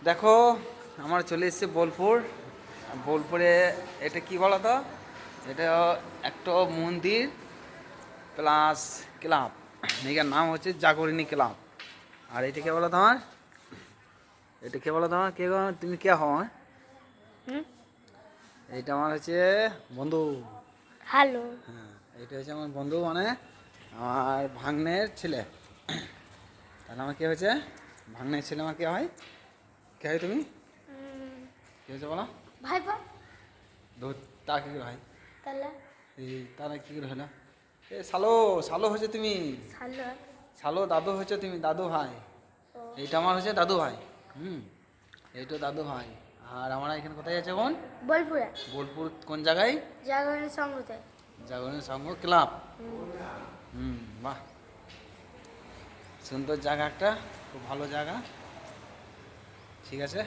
দেখো, আমরা চলে এসেছি বোলপুর। বোলপুরে এটা কি বলো তো, এটা একটা মন্দির প্লাস ক্লাব। এটার নাম হচ্ছে জাগরণী ক্লাব। আর এটা কে বলো তোমার, এটা কে বলো তোমার, কে গো? তুমি কে হও? হুম। এইটা আমার হচ্ছে বন্ধু। হ্যালো। হ্যাঁ, এটা হচ্ছে আমার বন্ধু, মানে আমার ভাগ্নের ছেলে। তাহলে আমার কে হয়েছে? ভাগ্নের ছেলে আমার কে হয়? কে হয় তুমি? কে হয়েছে বলো? ভাইপা। ধর, তা কি করে হয়? তাহলে এই তারা কি করে হলো? এ শালো, শালো হয়েছে তুমি। হ্যালো। শালো দাদু হয়েছে তুমি, দাদু ভাই। ও এইটা আমার হচ্ছে দাদু ভাই। হুম, এইটা দাদু ভাই। আর আমরা এখানে কোথায় আছে এখন? বোলপুরে বোলপুর কোন জায়গায়? জাগরণের সঙ্গতে। জাগরণী সংঘ ক্লাব। হুম, বাহ, সুন্দর জায়গা একটা, খুব ভালো জায়গা। ঠিক আছে।